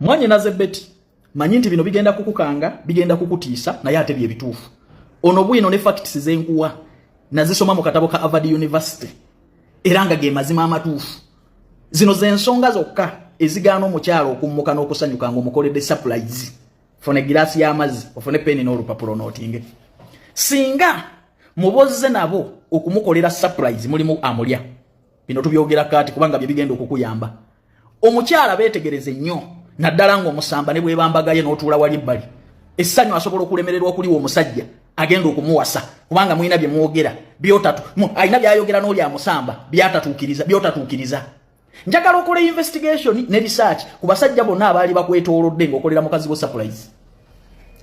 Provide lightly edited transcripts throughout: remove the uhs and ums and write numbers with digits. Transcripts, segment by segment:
Mwanyi naze beti. Manyi nti bino bigenda kukukanga, bigenda kukutiisa naye ate bye bituufu. Ono bwino ne facts zenkuwa nazisoma mu katabo ka Harvard University. Eranga ge mazima amatuufu. Zino zensonga zokka ezigaana omukyalo okummuka n'okusanyuka ng'omukoledde surprise. Fone girasi y'amazzi, ofune peni n'olupapulo n'otinge. Singa mubozze nabo okumukolera surprise mulimu amulya. Bino tubyogera kati kubanga bye bigenda okukuyamba. Omukyala beetegereze nnyo naddala ng'omusamba ne bwe bambagaye n'otuula wali bbali. Essanyu asobola okulemererwa okuliwa omusajja agenda okumuwasa kubanga mulina bye mwogera byotatu alina byayogera n'oli amusamba byotatuukiriza. Njagala okola investigation ne research ku basajja bonna abaali bakwetoolodde ng'okolera mukazi wo surprise.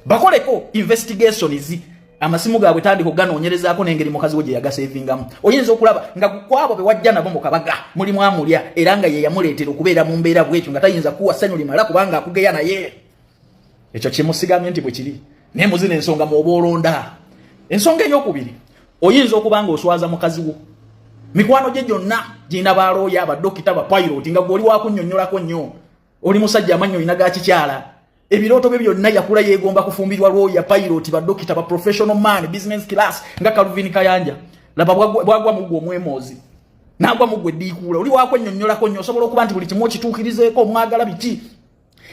Bakoleko investigations amasimu gaabwe tandika okuganoonyerezaako n'engeri mukazi wo gye yagasevingamu. Oyinza okulaba nga kwabo be wajja nabo mu kabaga mulimu amulya era nga ye yamuleetera okubeera mu mbeera bw'ekyo nga tayinza kuwa ssanyu limala kubanga akugeya naye. Ekyo kimusigamye nti bwe kiri. Ne muzina ensonga mu oboolonda. Ensonga ey'okubiri oyinza okubanga oswaza mukazi wo. Mikwano gye gyonna gina balooya abadokita ba pilot nga gwoli wakunnyonnyolako nnyo. Oli musajja amannyo olina ga kikyala. Ebirooto bye byonna yakula yeegomba kufumbirwa looya pilot badokita ba professional man business class nga Calvin Kayanja. Laba bwagwa mugwo omwemozi. Nagwa mugwe diikuula. Oli wakunnyonnyolako nnyo osobola okuba nti buli kimu okituukirizeeko omwagala biki.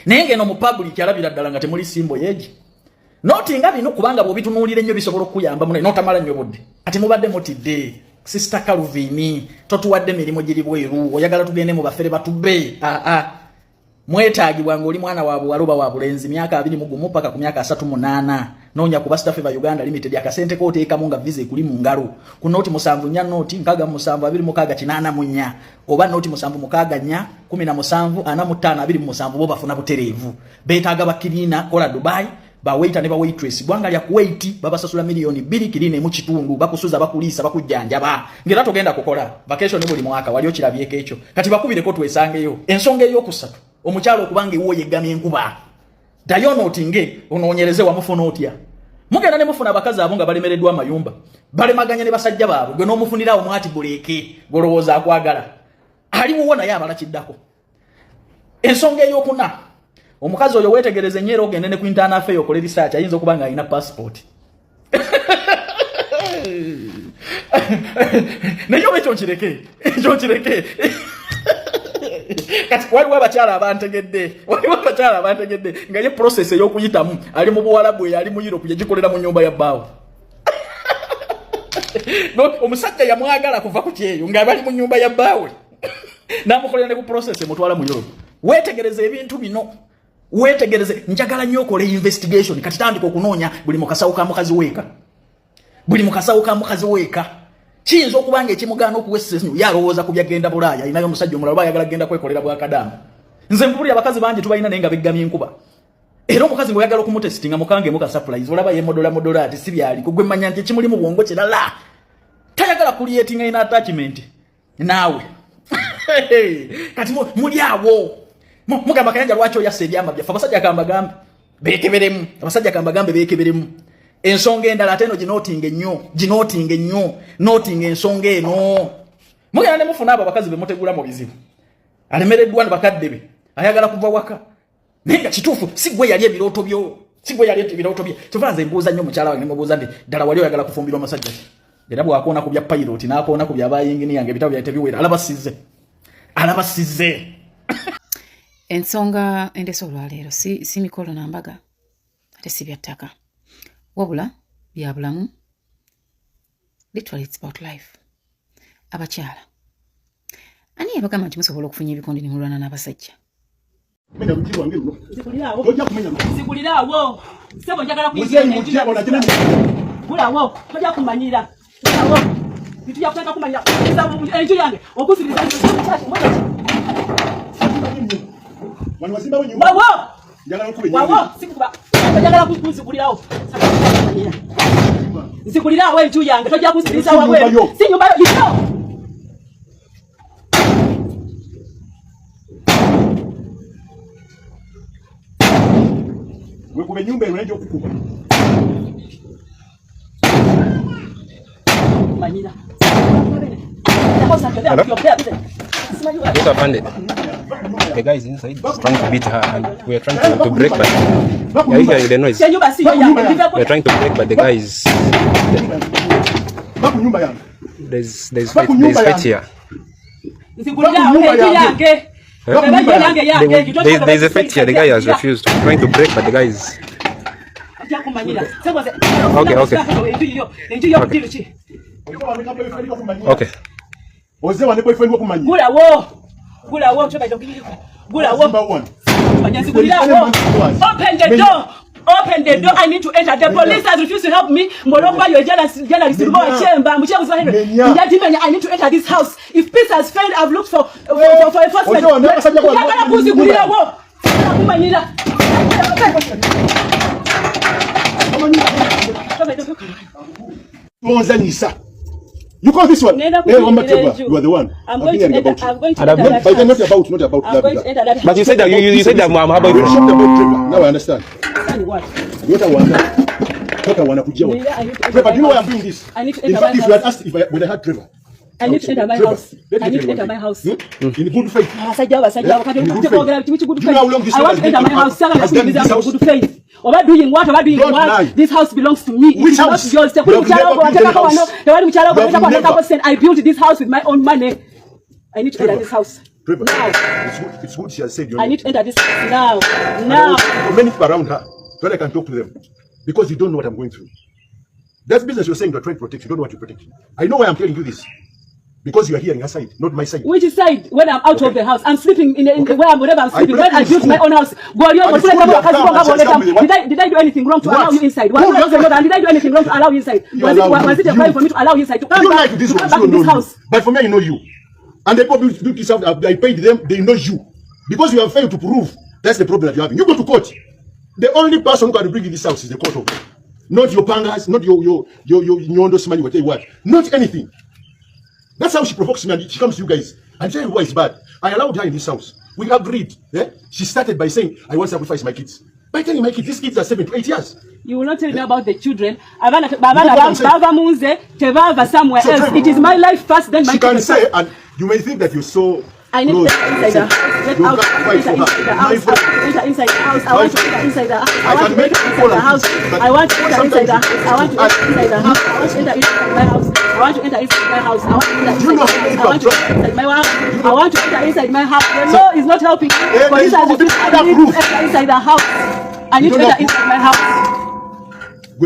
Naye ngeno mu public alabira ddala nga temuli simbo yeegi. Noti nga bino kubanga bw'obitunuulira ennyo bisobola okukuyamba muno notamala nnyo budde. Ati mubadde mutidde. Sister Calvin, totuwadde emirimu giri bweru, oyagala tugende mu bafere batubbe. Mwetaagibwa ng'oli mwana wa buwala oba wa bulenzi myaka 21 paka ku myaka 38. Noonya ku Basta Fever Uganda Limited akasente kooteekamu nga visa ekuli mu ngalo. Ku noti 74 noti nkaga 7 oba noti 7 17 45 bo bafuna butereevu. Beetaaga bakirina kola Dubai. Ba waiter ne ba waitress bwanga lya kuwaiti babasasula milioni 2 kirine mu kitundu bakusuza bakulisa bakujjanjaba ngera togenda kukola vacation buli mwaka wali okirabyeko ekyo kati bakubire ko twesangeyo ensonga eyokusatu omukyalo okubange wo yegamye enkuba dayo notinge onoonyereze wa mufuna otya mugenda ne mufuna abakazi abonga balemereddwa amayumba balemaganya ne basajja baabwe gwe n'omufunira omwati buleke golowooza akwagala ali muwona yabala kiddako ensonga eyokuna omukazi oyo wetegereze nyero ogende ne ku internal affairs okole research ayinza okubanga alina passport. Nayo ekyo nkireke. Kati waliwo abakyala abantegedde nga ye process ey'okuyitamu ali mu Buwarabu ali mu Europe yegikolera mu nyumba ya bbaawo. No, omusajja yamwagala kuva ku kyeyo nga bali mu nyumba ya bbaawe. Namukolera ne ku process emutwala mu Europe. Wetegereze ebintu bino. Wetegereze njagala nnyo okole investigation kati tandika okunoonya buli mukasawo ka mukazi weeka kiyinza okubanga ekimugaana okuwesa enyo yalowooza ku byagenda Bulaaya alinayo omusajja omulala oba ayagala genda kwekolera bwakadamu nze mpulira abakazi bangi tubalina naye nga beggamye enkuba era omukazi ng'oyagala okumutesitinga mukange muka surprise olaba ye modola ati si byali kugwe mmanya nti ekimuli mu bwongo kirala tayagala creating ina attachment naawe kati muli awo mugamba Kayanja lwaki oyasa ebyama byafe abasajja kambagambe beekeberemu ensonga endala ate eno ginootinga ennyo nootinga ensonga eno mugenda ne mufuna abo abakazi be mutegula mu bizibu alemereddwa ne bakadde be ayagala kuva waka naye nga kituufu si gwe yali ebirooto bye kyova nze mbuuza nnyo mukyala wange mubuuza nti ddala wali oyagala kufumbirwa omusajja era bwakoona ku bya pilot n'akoona ku bya bayinginiya nga ebitabo byali tebiwera alabasize ensonga endese olwaleero si mikolo na mbaga ate si byattaka wabula bya bulamu literally it's about life. Abakyala ani yabagamba nti musobola okufunya ebikondi ne mulwana n'abasajja Sikulirawo sebo njagala kulawo tojja kumanyira bitujja kutaka kumanyira enju yange okusiriza njagala kuzikulirawo nzikulirawo enju yange tojja kusiriza wabweru si nyumba yo Wekube nyumba unaje okukuba. Manila. What a bandit. the guy is inside trying to beat her, and we are trying to break, but yeah, hear the noise. Can you see We are trying to break, but the guy is there's fight here. There's a fight here. The guy has refused. We're trying to break, but the guy is okay. Open the door. Open the door. I need to enter. The police has refused to help me. Moreover, you're jealous. I need to enter this house. If peace has failed, I've looked for enforcement. You call this one? Hey, you are the one. I'm going to enter. I'm going to enter. Not about that. But you said that you said that Mom, how about now I understand. What? What I want. What I want to do. Trevor, do you know why I'm doing this? I need to In enter fact, my if you had house. asked if I had Trevor. I need to enter my house. I need to enter my house. In good faith. I want to enter my house. Good faith. What doing what? This house belongs to me. Which house? Not yours. I built this house with my own money. I need to enter this house. Trevor, now. It's good she has said I need to enter this house now. Now. Many people around her, so I can talk to them. Because you don't know what I'm going through. That's business you're saying you're trying to protect. You don't know what you're protecting. I know why I'm telling you this. Because you are hearing her side, not my side. Which side? When I'm out of the house, I'm sleeping in wherever I'm sleeping. When I built my own house, did I do anything wrong to allow you inside? Did I do anything wrong to allow you inside? Was it a crime for me to allow you inside? To come back to this house? But for me, I know you. And the people do this house, I paid them, they know you. Because you have failed to prove, that's the problem that you're having. You go to court. The only person who can bring in this house is the court of law. Not your pangas, not your nyondo money, whatever what. Not anything. That's how she provokes me, and she comes to you guys and tell you why it's bad. I allowed her in this house. We agreed. Yeah? She started by saying, I want to sacrifice my kids. By telling my kids, these kids are 7 to 8 years. You will not tell me about the children. Somewhere else. It is my life first, then my children. She can say, and you may think that you're so I need to enter inside the house. Get out. Enter inside the house. I want to enter inside the house. I want to enter inside the house. I want to enter inside the house. I want to enter inside the house. I want to enter inside my house. I want to enter inside my house. I want to enter inside my house. I want to enter inside my house. The law is not helping. Police has refused. I need to enter inside the house. I need to enter inside my house. I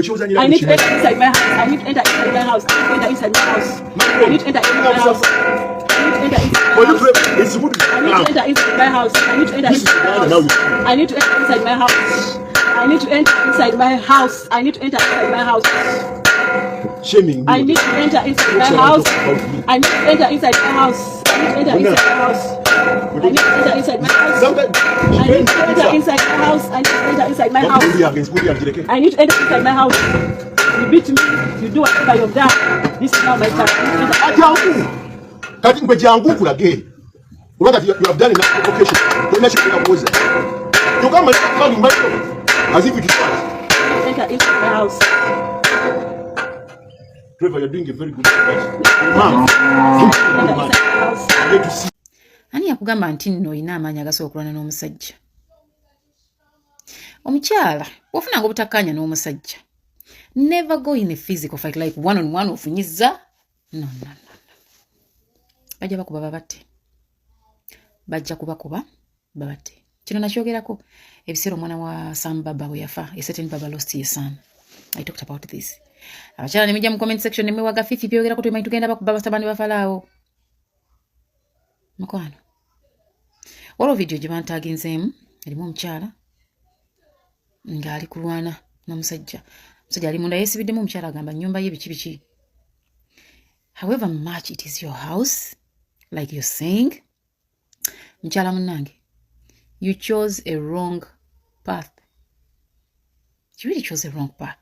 need to enter inside my house. I need to enter inside my house. I need to enter inside my house. I need to enter inside my house. I need to enter inside my house. I need to enter inside my house. I need to enter inside my house. Shaming. I need to enter inside my house. I need to enter inside my house. I need to enter inside my house. I need to enter inside my house. I need to enter inside my house. I need to enter inside my house. I need to enter inside my house. You beat me. You do whatever you've done. This is now my time. Kati mpejangu kulage. That you have done enough provocation. You come and call me as if it is fast. Enter into my house. Trevor, you're doing a very good job. Ani yakugamba nti nno oyina amaanyi agasobola okulwana n'omusajja? Omukyala bw'ofunanga obutakkaanya n'omusajja, never go in a physical fight like one on one ofunyiza. No. Bajja bakuba babatte. Bajja kubakuba babatte. Kino nakyogerako ebiseera omwana wa Sam Baba bwe yafa. A certain Baba lost his son. I talked about this. Abakyala ne mujja mu comment section ne mwewaga fifi byogerako tumanyi tugenda bakuba batabani ba Falaawo. Mukwano. Waliwo video gye bantaginzeemu erimu omukyala ng'ali kulwana n'omusajja. Omusajja ali munda yeesibiddemu, omukyala agamba nnyumba ye biki. However much it is your house, like you're saying, mchala munange, you chose a wrong path. You really chose a wrong path.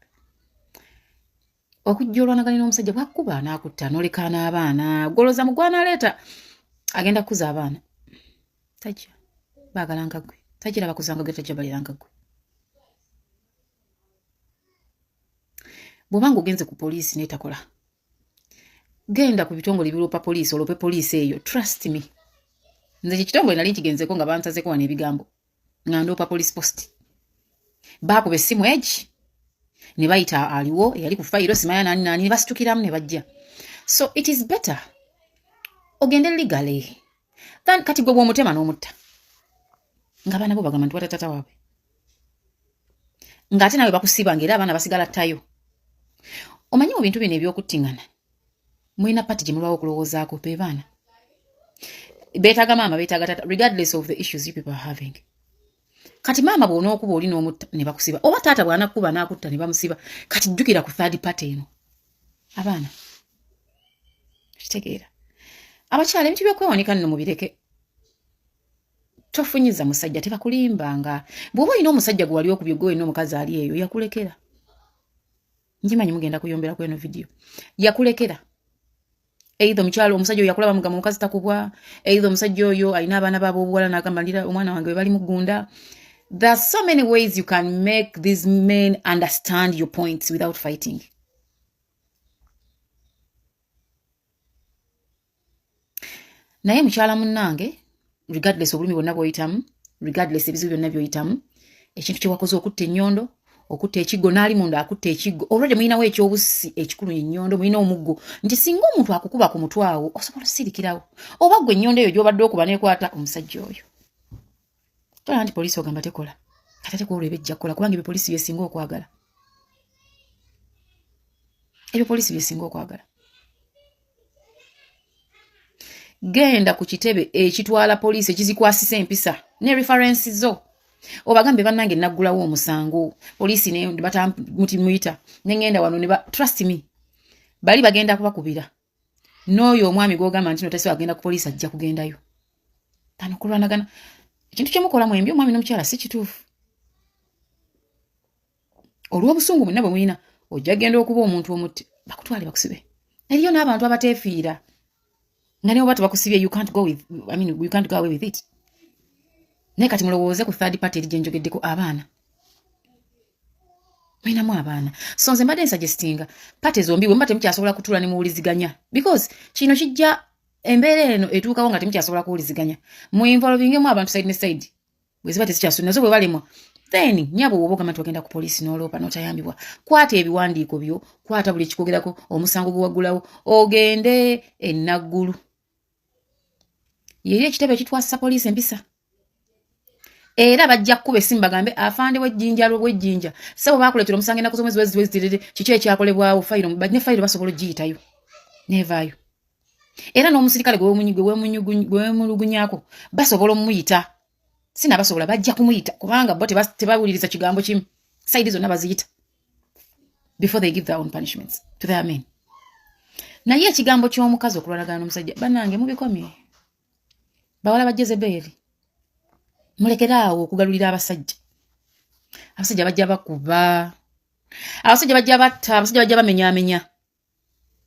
Okujjolwanagana n'omusajja bwakuba n'akutta n'oleka n'abaana goloza mugwana leeta agenda kuza abaana. Tajja baagalanga gwe. Tajjira bakuzanga gwe, tajja baliranga gwe. Bw'obanga ogenze ku poliisi n'etakola, genda ku bitongole ebiropa poliisi, olope poliisi eyo. Trust me. nze kitongole nali nkigenzeko nga bansazeko wano ebigambo nga ndoopa police post baakuba essimu egi ne bayita aliwo eyali ku fayiro simanya nani ne basitukiramu ne bajja. So it is better ogende legally than kati gwe bw'omutema n'omutta ng'abaana bo bagamba nti watatata waabwe ng'ate nawe bakusiba ng'era abaana basigala ttayo. Omanyi mu bintu bino eby'okuttingana mulina pati gye mulwawo okulowoozaako be baana beetaaga maama beetaaga tata regardless of the issues you people are having. Kati maama bw'onookuba oli n'omutta ne bakusiba oba taata bw'anakuba n'akutta ne bamusiba kati jjukira ku third party eno abaana kitegeera. Abakyala ebintu by'okwewanika nno mubireke. Tofunyiza musajja tebakulimbanga. Bw'oba olina omusajja gwe wali okubye gwe n'omukazi ali eyo yakulekera. Njimanyi mugenda kuyombera ku eno video. Yakulekera. Either omukyala omusajja oyo yakulaba mugamba omukazi takubwa, either omusajja oyo alina abaana baabo obuwala n'agamba ndira omwana wange we bali mu ggunda. There are so many ways you can make these men understand your points without fighting. Naye mukyala munnange regardless obulumi bwonna bw'oyitamu regardless ebizibu byonna by'oyitamu ekintu kye wakoze okutta ennyondo okutta ekiggo n'ali munda akutta ekiggo olwedde mulinawo ekyobusi ekikulu ennyondo mulina omuggo nti singa omuntu akukuba ku mutwe awo osobola osirikirawo oba gwe ennyondo eyo gy'obadde okuba n'ekwata omusajja oyo. Tola nti poliisi ogamba tekola kati ate kwolwo ebejja kukola kubanga ebyo poliisi byesinga okwagala. Ebyo poliisi byesinga okwagala. Genda ku kitebe ekitwala poliisi ekizikwasisa empisa ne references zo obagambe bannange naggulawo omusango poliisi ne batamuyita ne ngenda wano ne trust me bali bagenda kubakubira n'oyo omwami gw'ogamba nti no tasi agenda ku poliisi ajja kugendayo tano kulwanagana ekintu kyemukola mwembi omwami n'omukyala si kituufu. Olw'obusungu mwenna bwe mulina ojja genda okuba omuntu omutti bakutwale bakusibe. Eriyo n'abantu abateefiira nga ne oba tebakusibye you can't go away with it. Ne kati mulowooze ku third party gye njogeddeko abaana. Mulinamu abaana. So nze mbadde nsuggestinga pate zombi bwe mba temukyasobola kutuula ne muwuliziganya because kino kijja embeera eno etuukawo nga temukyasobola kuwuliziganya. Mu involvingemu abantu side ne side. Bwe ziba tezikyasuna nazo bwe balemwa. Then nyabo bw'oba ogamba nti ogenda ku poliisi n'oloopa n'otayambibwa. Kwata ebiwandiiko byo, kwata buli kikogerako omusango gwe waggulawo ogende Naggulu. Yeri ekitebe ekitwasa poliisi empisa. Era bajja kukuba essimu bagambe afande w'ejjinja sabo baakuleetera omusango ennaku z'omwezi wezizirire kiki ekyakolebwawo fayiro ne fayiro basobola ogiyitayo nevaayo. Era n'omusirikale gwemulugunyaako basobola omuyita sinaabasobola bajja kumuyita kubanga bo tebawuliriza kigambo kimu sayidi zonna baziyita before they give their own punishments to their men. Naye ekigambo ky'omukazi okulwanagana n'omusajja bannange mubikomye bawala ba Jezeberi mulekeraawo okugalulira abasajja. Abasajja bajja bakuba, abasajja bajja batta, abasajja bajja bamenyaamenya.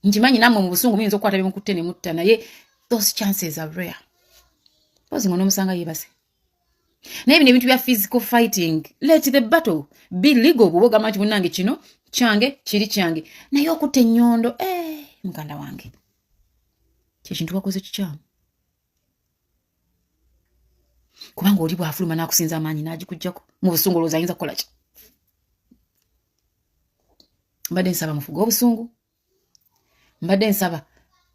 Njimanyi nammwe mu busungu muyinza okukwata bemukutte ne mutta naye those chances are rare. Pozi ngono omusanga yeebase. Naye bino ebintu bya physical fighting, let the battle be legal. Bw'ogamba nti munnange kino kyange kiri kyange naye okutta ennyondo muganda wange kyekintu wakoze kikyamu. Kubanga oli bw'afuluma n'akusinza amaanyi n'agikugyako mu busungu olowooza ayinza kukola ki? Mbadde nsaba mufuga obusungu. Mbadde nsaba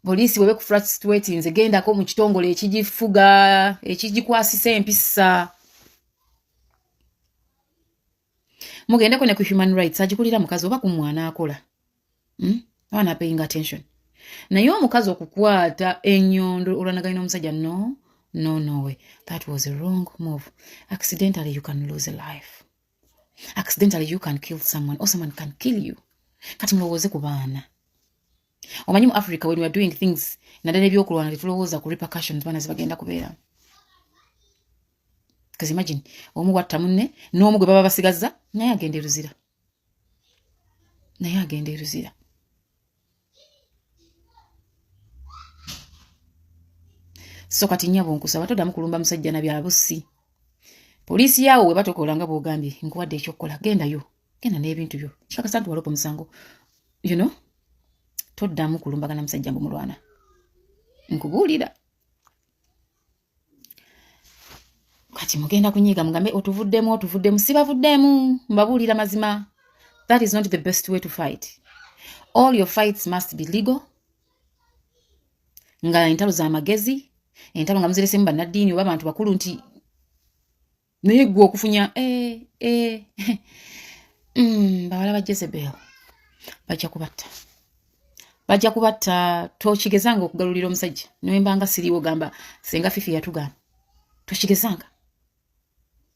poliisi bwe bekufrustrate nze gendako mu kitongole ekigifuga ekigikwasisa empisa. Mugendeko ne ku human rights agikulira mukazi oba ku mwana akola. Abaana paying attention. Naye omukazi okukwata ennyondo olwanagana n'omusajja no way. That was a wrong move. Accidentally you can lose a life. Accidentally you can kill someone or someone can kill you. Kati mulowooze ku baana. Omanyi mu Africa when we are doing things naddala ebyokulwana tetulowooza ku repercussions baana zibagenda kubeera. Because imagine omu watta munne n'omu gwe baba basigaza naye agenda eruzira. So kati nnyabo nkusaba toddamu kulumba musajja na byabusi. Poliisi yaawo we batokola nga bw'ogambye nkuwadde ekyokukola genda n'ebintu byo kikakasa nti walopa omusango toddamu kulumbagana musajja mbu mulwana nkubuulira. kati mugenda kunyiga mugambe otuvuddemu sibavuddemu mbabuulira mazima. That is not the best way to fight. All your fights must be legal. Nga entalo za magezi, entalo nga muzirese bannaddiini oba abantu bakulu nti naye gwe okufunya bawala ba Jezebel bajja kubatta tokigezanga okugalulira omusajja niwembanga siriwo gamba senga Fifi yatugaana tokigezanga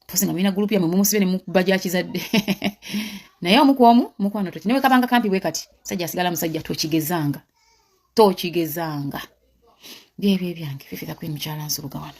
posinga mwina group ya mumusibe ne mukuba gya kizadde naye omukwomu mukwano toti newe kabanga kampi bwe kati sajja asigala musajja tokigezanga byebye byange Fifi da Queen mukyala nsulugawana